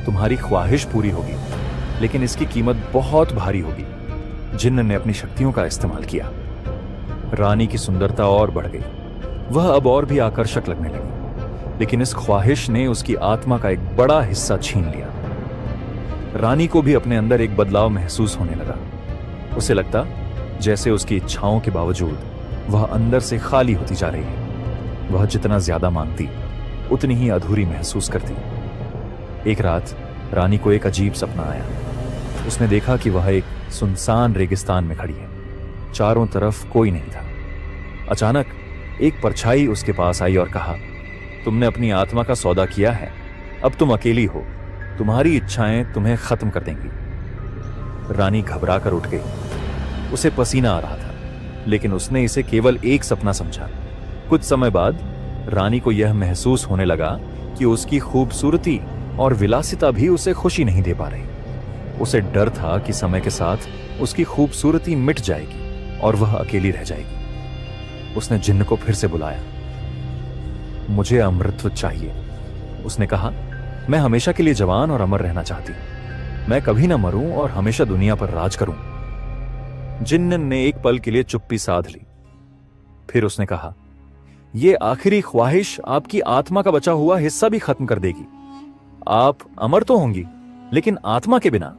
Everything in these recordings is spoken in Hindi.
तुम्हारी ख्वाहिश पूरी होगी, लेकिन इसकी कीमत बहुत भारी होगी। जिन्न ने अपनी शक्तियों का इस्तेमाल किया। रानी की सुंदरता और बढ़ गई, वह अब और भी आकर्षक लगने लगी, लेकिन इस ख्वाहिश ने उसकी आत्मा का एक बड़ा हिस्सा छीन लिया। रानी को भी अपने अंदर एक बदलाव महसूस होने लगा। उसे लगता जैसे उसकी इच्छाओं के बावजूद वह अंदर से खाली होती जा रही है। वह जितना ज्यादा मांगती, उतनी ही अधूरी महसूस करती। एक रात रानी को एक अजीब सपना आया। उसने देखा कि वह एक सुनसान रेगिस्तान में खड़ी है, चारों तरफ कोई नहीं था। अचानक एक परछाई उसके पास आई और कहा, तुमने अपनी आत्मा का सौदा किया है, अब तुम अकेली हो, तुम्हारी इच्छाएं तुम्हें खत्म कर देंगी। रानी घबरा कर उठ गई। उसे पसीना आ रहा था, लेकिन उसने इसे केवल एक सपना समझा। कुछ समय बाद रानी को यह महसूस होने लगा कि उसकी खूबसूरती और विलासिता भी उसे खुशी नहीं दे पा रही। उसे डर था कि समय के साथ उसकी खूबसूरती मिट जाएगी और वह अकेली रह जाएगी। उसने जिन्न को फिर से बुलाया। मुझे अमृतत्व चाहिए, उसने कहा। मैं हमेशा के लिए जवान और अमर रहना चाहती हूं। मैं कभी ना मरूं और हमेशा दुनिया पर राज करूं। जिन्न ने एक पल के लिए चुप्पी साध ली। फिर उसने कहा, यह आखिरी ख्वाहिश आपकी आत्मा का बचा हुआ हिस्सा भी खत्म कर देगी। आप अमर तो होंगी, लेकिन आत्मा के बिना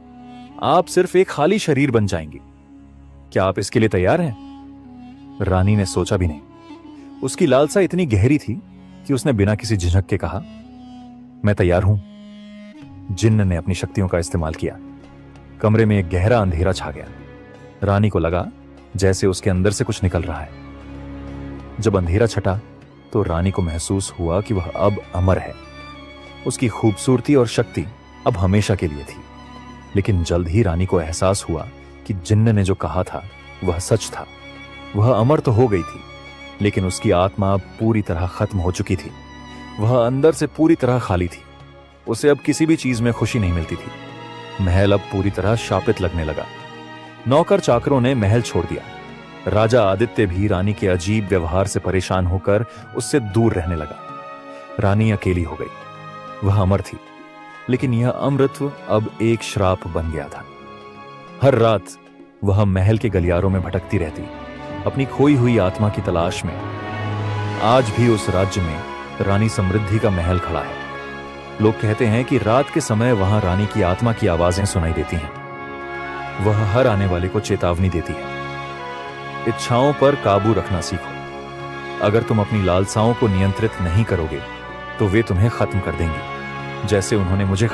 आप सिर्फ एक खाली शरीर बन जाएंगी। क्या आप इसके लिए तैयार हैं? रानी ने सोचा भी नहीं। उसकी लालसा इतनी गहरी थी कि उसने बिना किसी झिझक के कहा, मैं तैयार हूं। जिन्न ने अपनी शक्तियों का इस्तेमाल किया। कमरे में एक गहरा अंधेरा छा गया। रानी को लगा जैसे उसके अंदर से कुछ निकल रहा है। जब अंधेरा छटा तो रानी को महसूस हुआ कि वह अब अमर है। उसकी खूबसूरती और शक्ति अब हमेशा के लिए थी। लेकिन जल्द ही रानी को एहसास हुआ कि जिन्न ने जो कहा था वह सच था। वह अमर तो हो गई थी, लेकिन उसकी आत्मा अब पूरी तरह खत्म हो चुकी थी। वह अंदर से पूरी तरह खाली थी। उसे अब किसी भी चीज में खुशी नहीं मिलती थी। महल अब पूरी तरह शापित लगने लगा। नौकर चाकरों ने महल छोड़ दिया। राजा आदित्य भी रानी के अजीब व्यवहार से परेशान होकर उससे दूर रहने लगा। रानी अकेली हो गई। वह अमर थी, लेकिन यह अमृतत्व अब एक श्राप बन गया था। हर रात वह महल के गलियारों में भटकती रहती, अपनी खोई हुई आत्मा की तलाश में। आज भी उस राज्य में रानी समृद्धि का महल खड़ा है। लोग कहते हैं कि रात के समय वहां रानी की आत्मा की आवाजें सुनाई देती हैं। वह हर आने वाले को चेतावनी देती है, इच्छाओं पर काबू रखना सीखो। अगर तुम अपनी लालसाओं को नियंत्रित नहीं करोगे तो वे तुम्हें खत्म कर देंगी, जैसे उन्होंने मुझे